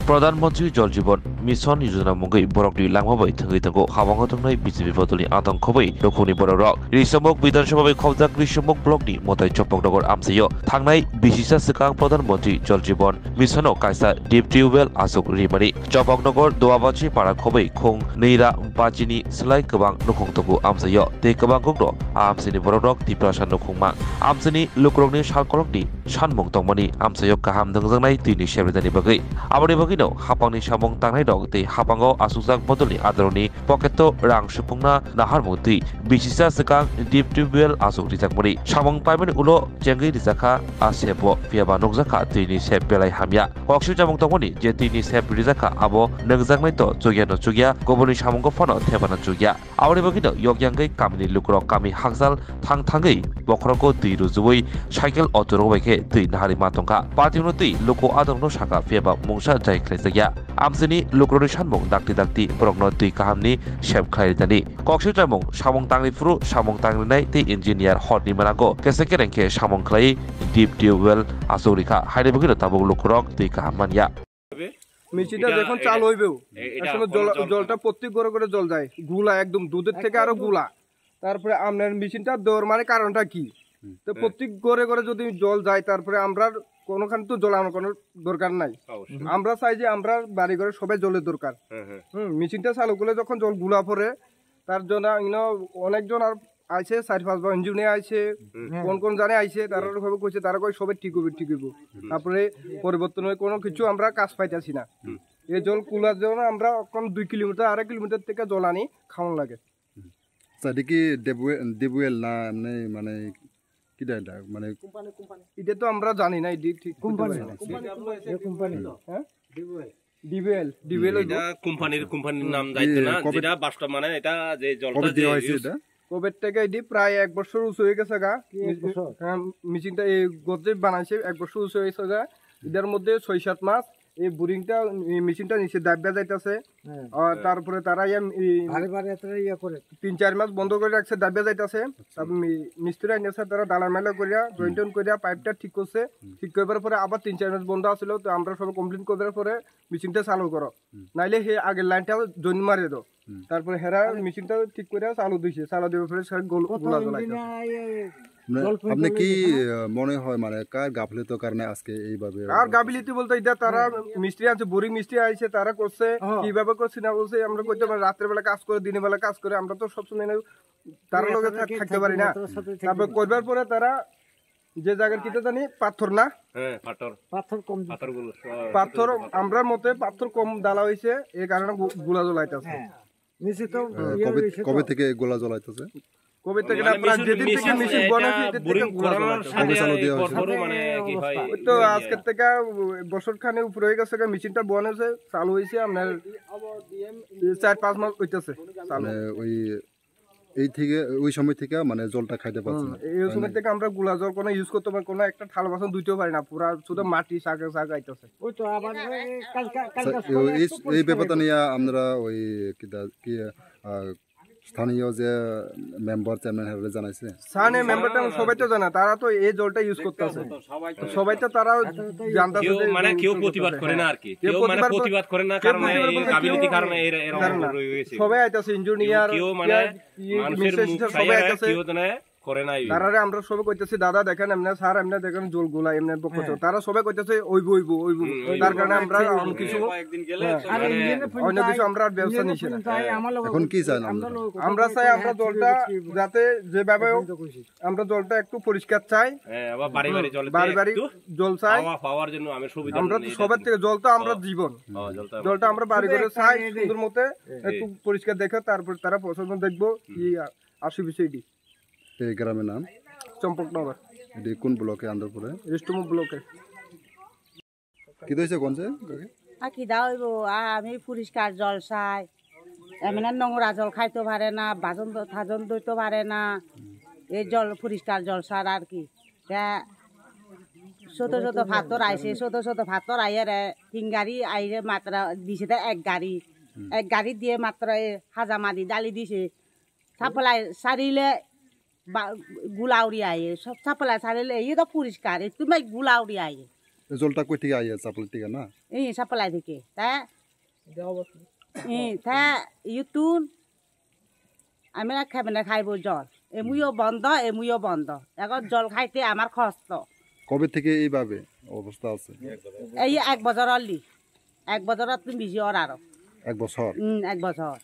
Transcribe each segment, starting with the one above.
प्रधानमंत्री जल जीवन मिशन योजना मुंगै बरकनि लांमाबै थंगै थंगौ हाबांगाव थांनाय बीजेपी बदलनि आतंकबै रखौनि बरक रिसमक विधानसभा खबजाक रिसमक ब्लकनि मथाय चपकनगर आमसायो थांनाय बिसिसा सिगां प्रधानमंत्री जल जीवन मिशनाव कायसा डिप टिउबवेल आसुक रिमानि चपकनगर दोआबाची पारा खबै खुं नैरा बाजिनि सोलाय गोबां नखंतंगु आमसायो ते गोबां गंद आमसिनि बरक दिप्रासा नखंमा आमसिनि लुक्रंनि सालकरकनि सानमुं तंमानि आमसायो गाहाम दोंजोंनाय दैनि सेब्रेदानि बागै आबादनि बागैनो हापांनि सामं तांनाय दं ते हापांगाव आसुजाक बदलनि आदरनि पकेटो रां सुफुंना नाहारमु दै बिसिसा सिगां डिप टिउबवेल आसुक रिजाकमनि सामं पाइमेन उलो जेंगै रिजाखा आसेबो पियाबा नगजाखा दैनि सेब बेलाय हामिया हक्सु जामं तंमनि जे दैनि सेब रिजाखा आबो नगजाकनाय तो जुगिया न जुगिया गबनि सामंगो फनो थेबाना जुगिया आबादनि बागैनो यगयांगै कामिनि लुक्र कामि हागजाल थांगै बखरको दै रुजुबै साइकेल अटोरो बायखे दै नाहारि मातंका पार्टिनो दै लोको आदंनो साका पियाबा मुंसा जाय ख्लायजाया आमसिनि लुक्रोनि सानमुं दाक्ति बरकनो दै काहामनि सेब ख्लायदानि कक्सु जामुं सामं तांनिफ्रु सामं तांनिनाय दै इन्जिनियार हटनि मानागो केसे केरेंखे सामं ख्लाय डिप टिउबवेल आसौरिखा हाइरे बगिनो ताबुक लुक्रक दै काहाम मानिया মেশিনটা যখন চালু হইবে আসলে জলটা প্রত্যেক ঘরে ঘরে জল যায় গুলা একদম দুধের থেকে আরো গুলা তারপরে আপনার মেশিনটা দেওয়ার মানে কারণটা কি তো প্রত্যেক ঘরে ঘরে যদি জল যায় তারপরে আমরা কোনোখানে তো জল আনার কোনো দরকার নাই আমরা চাই যে আমরা বাড়ি ঘরে সবাই জলের দরকার মেশিনটা চালু করলে যখন জল গুলা পড়ে তার জন্য অনেকজন আর আইছে 4-5 বার ইঞ্জিনিয়ার আইছে কোন জানে আইছে তারা ভাবে কইছে তারা কই সবাই ঠিক হইব তারপরে পরিবর্তন হয়ে কোনো কিছু আমরা কাজ পাইতাছি না এই জল কুলার জন্য আমরা কোন 2 কিলোমিটার 2.5 কিলোমিটার থেকে জল আনি খাওয়ান লাগে সাদিকি দেবুয়েল না মানে কি দাদা মানে এটা তো আমরা জানি না এটি ঠিক কোম্পানি হ্যাঁ ডিবিএল এটা কোম্পানির নাম দাইতে না যেটা বাস্তব মানে এটা যে জলটা যে এটা কোভিড থেকে এটি প্রায় 1 বছর উঁচু হয়ে গেছে গা মেশিনটা এই গজে বানাইছে 1 বছর উঁচু হয়ে গেছে গা এটার মধ্যে 6-7 মাস এই বোরিংটা মেশিনটা নিচে দাবিয়া যাইতাছে আর তারপরে তারা 3-4 মাস বন্ধ করে রাখছে দাবিয়া যাইতাছে তারপর মিস্ত্রি আইনাছে তারা ডালার মেলা করিয়া জয়েন্টন করিয়া পাইপটা ঠিক করছে ঠিক করার পরে আবার 3-4 মাস বন্ধ আছিল তো আমরা সব কমপ্লিট করার পরে মেশিনটা চালু করো নাইলে হে আগের লাইনটা জয়েন মারিয়ে দাও তারপরে হেরা মেশিনটা ঠিক করে চালু দিয়েছে চালু দেওয়ার পরে গোলা জ্বলাইছে আপনি কি মনে হয় মানে কার গাফিলতির কারণে আজকে এইভাবে আর গাফিলতি বলতে এটা তারা মিস্ত্রি আছে বোরিং মিস্ত্রি আইছে তারা করছে কিভাবে করছে না বলছে আমরা কইতে পারি রাতের বেলা কাজ করে দিনের বেলা কাজ করে আমরা তো সব সময় তার লগে থাকতে পারি না তারপর করবার পরে তারা যে জায়গার কিটা জানি পাথর না হ্যাঁ পাথর আমরা মতে পাথর কম ডালা হইছে এই কারণে গোলা জ্বলাইতাছে নিশ্চিত কবে থেকে গোলা জ্বলাইতেছে কবে থেকে না প্রায় যেদিন থেকে মেশিন বানাইছে থেকে মানে কি হয় তো আজকে থেকে বছর খানে উপরে হয়ে গেছে মেশিনটা বানাইছে চালু হইছে আপনার 4-5 মাস হইতাছে মানে এই থেকে ওই সময় থেকে মানে জলটা খাইতে পারছে না এই সময় থেকে আমরা গুলা জল কোনো ইউজ করতে পারি কোনো একটা থাল বাসন ধুইতেও পারি না পুরো শুধু মাটি শাক আইতাছে ওই তো আবার এই ব্যাপারটা নিয়ে আমরা ওই কি স্থানীয় যে মেম্বার চেয়ারম্যান হেরে জানাইছে স্থানীয় মেম্বারটা সবাই তো জানা তারা তো এই জলটা ইউজ করতেছে সবাই তো তারা জানতাছে মানে কেউ প্রতিবাদ করে না আর কি কেউ মানে প্রতিবাদ করে না কারণ এই গাফিলতির কারণে এরকম হয়েছে সবাই আইতাছে ইঞ্জিনিয়ার কেউ মানে মানুষের মুখ সবাই আইতাছে কেউ তো না করে নাই তারারে আমরা সবাই কইতেছি দাদা দেখেন এমনে স্যার এমনে দেখেন জল গোলা এমনে বকছ তারা সবাই কইতেছে ওইবো তার কারণে আমরা কিছু একদিন গেলে অন্য কিছু আমরা ব্যবস্থা নিছি না এখন কি চাই আমরা চাই আমরা জলটা যাতে যেভাবে আমরা জলটা একটু পরিষ্কার চাই হ্যাঁ আবার বাড়ি জল চাই পাওয়ার জন্য আমি সুবিধা আমরা তো সবার থেকে জল তো আমরা জীবন জলটা আমরা বাড়ি করে চাই সুন্দর মতে একটু পরিষ্কার দেখে তারপর তারা পছন্দ দেখবো কি আসি বিষয়টি এই গ্রামের নাম চম্পকনগর এটি কোন ব্লকে আন্দারপুরে রেস্টমু ব্লকে কি দইছে কোনছে কি দাও আমি পরিষ্কার জল চাই এমন নোংরা জল খাইতে পারে না ভাজন দইতে পারে না এই জল পরিষ্কার জল সার আর কি ছোট ভাতর আইছে ছোট ভাতর আইয়ারে 3 গাড়ি আইরে মাত্র দিছে এক গাড়ি দিয়ে মাত্র হাজামাদি ডালি দিছে সাপ্লাই সারিলে গুলাউরি আয়ে সব সাপ্লাই সারিলে এই তো পরিষ্কার তুমি গুলাউরি আয়ে এই জলটা কই থেকে আইয়া চাপল থেকে না এই সাপ্লাই থেকে তা তা ইউতুন আমি না খাবে না খাইব জল এমুইও বন্ধ এমুইও বন্ধ এখন জল খাইতে আমার কষ্ট কবে থেকে এইভাবে অবস্থা আছে এই 1 বছর অলি 1 বছরত তুমি বেশি আর আরো 1 বছর 1 বছর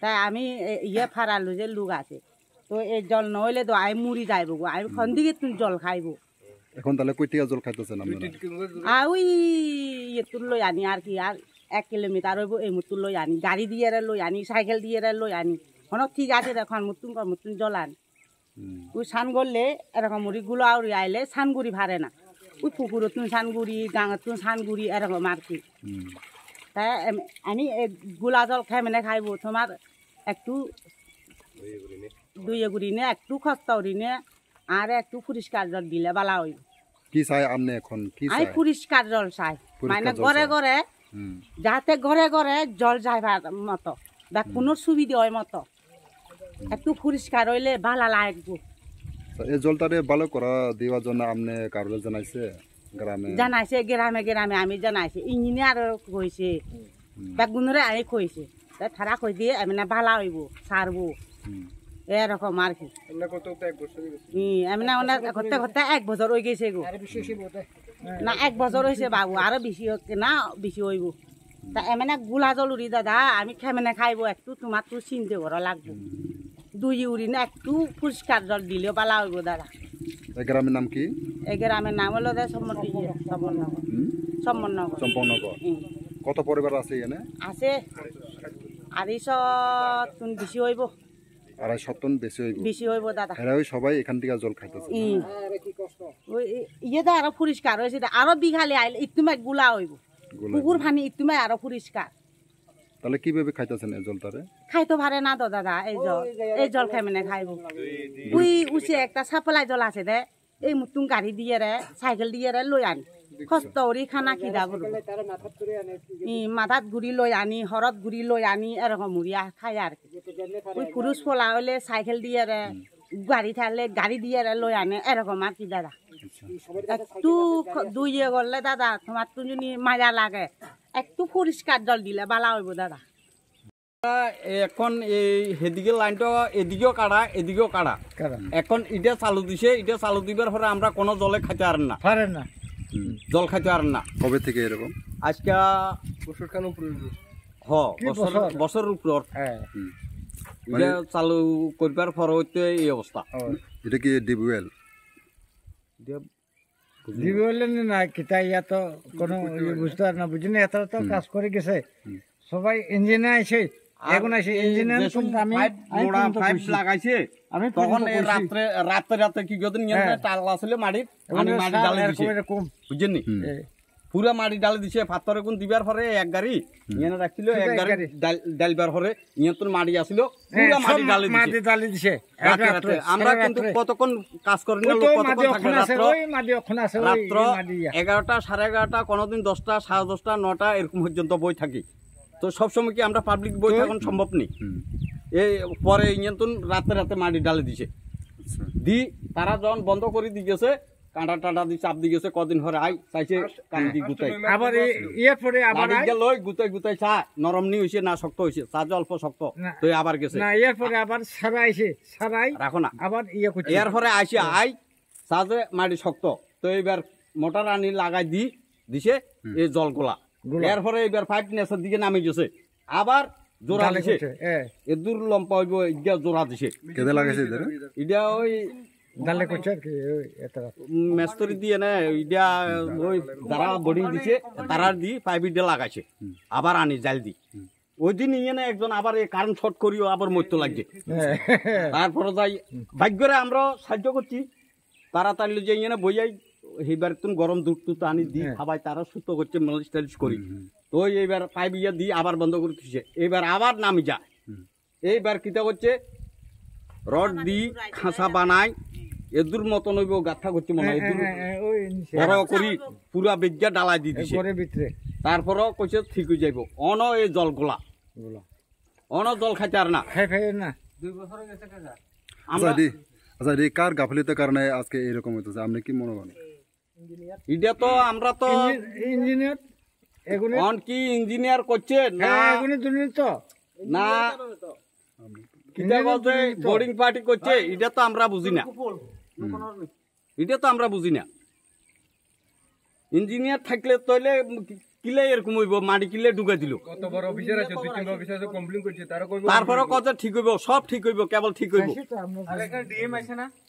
তাই আমি ইয়ে ফারালু যে লোক আছে তো এই জল নহলে তো আমি মুড়ি যাইব গো আমি কোন দিকে তুমি জল খাইব এখন তাহলে কই থেকে জল খাইতেছেন আপনারা আর ওই ইয়েতুর লই আনি আর কি আর 1 কিলোমিটার হইব এই মুতুর লই আনি গাড়ি দিয়ে লই আনি সাইকেল দিয়ে লই আনি হন ঠিক আছে এখন মুতুন জল আনি ওই সান করলে এরকম মুড়িগুলো আউরি আইলে সানগুড়ি ভারে না ওই পুকুরত তুন সানগুড়ি গাঙত সানগুড়ি এরকম আর কি তাই আমি গোলা জল খাই মানে খাইব তোমার একটু দুইয়ে গুড়ি নে একটু খস্তা উড়ি নে আর একটু পরিষ্কার জল দিলে বালা হইব কি চাই আপনি এখন কি চাই আমি পরিষ্কার জল চাই মানে ঘরে ঘরে যাতে ঘরে ঘরে জল যাইবার মতো বা কোনো সুবিধা হয় মতো একটু পরিষ্কার হইলে ভালো লাগবে এই জলটারে ভালো করা দেওয়ার জন্য আপনি কারোর জানাইছে গ্রামে জানাইছে গ্রামে গ্রামে আমি জানাইছে ইঞ্জিনিয়ার কইছে বা গুণরে আমি কইছে তাই তারা কই দিয়ে আমি না ভালো হইব সারবো এরকম আর কি আমি না ওনার করতে করতে 1 বছর হয়ে গেছে গো না 1 বছর হয়েছে বাবু আরো বেশি না বেশি হইব তা এমন গুলা জল উড়ি দাদা আমি খেমেনে খাইব একটু তোমার তো চিনতে করা লাগবে দুই উড়ি না একটু পরিষ্কার জল দিলেও পালা হইব দাদা এই গ্রামের নাম কি এই গ্রামের নাম হলো চম্পকনগর কত পরিবার আছে এখানে আছে 250 টন বেশি হইব 250 টন বেশি হইব দাদা এরা সবাই এখান থেকে জল খাইতেছে ইয়ে তো আরো পরিষ্কার হয়েছে আরো বিঘালে আইলে ইতুমাই গুলা হইব পুকুর পানি ইতুমাই আরো পরিষ্কার তাহলে কিভাবে খাইতেছেন এই জলটারে খাইতো পারে না তো দাদা এই জল খাই মানে খাইব ওই উচে একটা সাপ্লাই জল আছে দে এই মুতুন গাড়ি দিয়ে রে সাইকেল দিয়ে রে লই আনি কষ্ট করি খানা কিনা করব মাথাত গুড়ি লই আনি হরত গুড়ি লই আনি এরকম মুড়িয়া খাই আর ওই পুরুষ পোলা হলে সাইকেল দিয়ে রে গাড়ি থাকলে গাড়ি দিয়ে রে লই আনে এরকম আর কি দাদা একটু দুইয়ে করলে দাদা তোমার তো যদি মায়া লাগে একটু পরিষ্কার জল দিলে ভালো হইব দাদা এখন এই সেদিকে লাইনটা এদিকেও কাটা এদিকেও কাটা এখন এটা চালু দিছে এটা চালু দিবার পরে আমরা কোনো জলে খাইতে পারেন না জল খাইতে পারেন না কবে থেকে এরকম আজকে বছরের উপর এটা চালু করবার পর হইতে এই অবস্থা এটা কি ডিবুয়েল না কিতা ইয়া তো কোনো বুঝতে না বুঝি না এত তো কাজ করে গেছে সবাই ইঞ্জিনিয়ার আছে এখন আছে ইঞ্জিনিয়ার আমি পাইপ লাগাইছে আমি তখন রাতে কি গদিন টাল আসলে মাটির মাটি ডালে দিছে বুঝছেন পুরা মাটি ডালে দিছে পাথরে কোন দিবার পরে এক গাড়ি ইয়েনে রাখছিল এক গাড়ি ডালবার পরে ইয়েতন মাটি আসিল পুরা মাটি ডালে দিছে আমরা কিন্তু কতক্ষণ কাজ করি না লোক কতক্ষণ থাকে রাত্র 11টা 11:30 কোনদিন 10টা 10:30 9টা এরকম পর্যন্ত বই থাকি তো সবসময় কি আমরা পাবলিক বই থাকুন সম্ভব নেই এই পরে ইয়েতন রাতে মাটি ডালে দিছে দি তারা যখন বন্ধ করে দিয়ে গেছে কাঁটা টাটা দিয়ে চাপ দিয়ে গেছে কদিন ধরে আই চাইছে কান্দি গুতাই আবার ইয়ে পরে আবার লই গুতাই চা নরম নি হইছে না শক্ত হইছে চা অল্প শক্ত তো আবার গেছে না এর পরে আবার সারাই রাখো না আবার ইয়ে করছে এর পরে আইছে আই চাজে মাটি শক্ত তো এবার মোটর আনি লাগাই দিছে এই জলগুলা এর পরে এবার পাইপ নেসার দিকে নামে গেছে আবার জোড়া দিছে এ দূর লম্পা হইব ইটা জোড়া দিছে কেদে লাগাইছে এটা ওই ডালে করছে কি মেস্তরি দিয়ে না ইটা ওই যারা বডি দিছে তারা দি পাইপ দিয়ে লাগাইছে আবার আনি জাল দি ওই দিন ইয়ে না একজন আবার এই কারেন্ট শর্ট করিও আবার মরতে লাগছে তারপরে যাই ভাগ্যরে আমরা সাহায্য করছি তাড়াতাড়ি যে ইয়ে না বইয়াই এইবার তুমি গরম দুধ টুত আনি দি খাবাই তারা সুস্থ করছে মালিশ টালিশ করি তো এইবার পাইপ ইয়ে দিয়ে আবার বন্ধ করে দিচ্ছে এইবার আবার নামি যা এইবার কিতা করছে রড দি খাঁচা বানাই এদুর মতন হইব গাথা করছে মনে হয় বড় করি পুরা বেজ্জা ডালাই দি দিছে তারপরও কইছে ঠিক হয়ে যাইব অন এই জলগুলা অন জল খাইতে আর না না 2 বছর গেছে কাজা আচ্ছা কার গাফলিতের কারণে আজকে এরকম হইতেছে আপনি কি মনে করেন এটা তো আমরা তো ইঞ্জিনিয়ার এগুলো অন কি ইঞ্জিনিয়ার করছে না এগুলো দুর্নীতি তো না কিটা বলতে বোর্ডিং পার্টি করছে এটা তো আমরা বুঝি না এটা তো আমরা বুঝি না ইঞ্জিনিয়ার থাকলে তাহলে কিলে এরকম হইব মাটি কিলে ঢুকে দিল কত বড় অফিসার আছে দুই তিনটা অফিসার আছে কমপ্লেইন করছে তারা কইবো তারপরে কত ঠিক হইব সব ঠিক হইব কেবল ঠিক হইব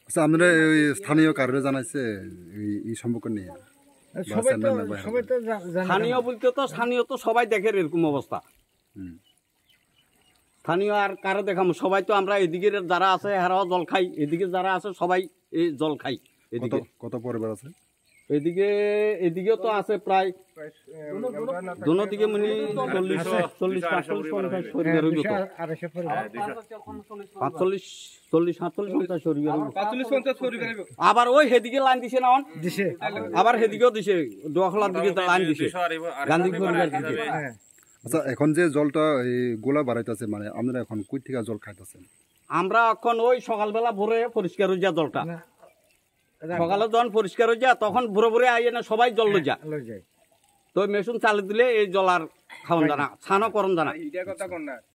আচ্ছা আপনারা ওই স্থানীয় কারণে জানাইছে এই সম্পর্ক নিয়ে সবাই তো জানে স্থানীয় বলতে তো স্থানীয় তো সবাই দেখে এরকম অবস্থা স্থানীয় আর কারো দেখাম সবাই তো আমরা এদিকে যারা আছে হারাও জল খাই এদিকে যারা আছে সবাই এই জল খাই এদিকে কত পরিবার আছে এদিকে এদিকেও তো আছে প্রায় দোনো দিকে মানে 40-45 পরিবার হইব তো 45-47 পরিবার আবার ওই হেদিকে লাইন দিছে না দিছে আবার হেদিকেও দিছে দোয়াখলার দিকে লাইন দিছে গান্ধী পরিবার দিকে আচ্ছা এখন যে জলটা এই গোলা বাড়াইতেছে মানে আপনারা এখন কই থেকে জল খাইতেছেন আমরা এখন ওই সকালবেলা ভোরে পরিষ্কার হয়ে যা জলটা সকালে যখন পরিষ্কার হয়ে যা তখন ভোরে ভোরে আইয়ে না সবাই জল লই যা তো মেশিন চালিয়ে দিলে এই জল আর খাওয়ান জানা ছানো করন জানা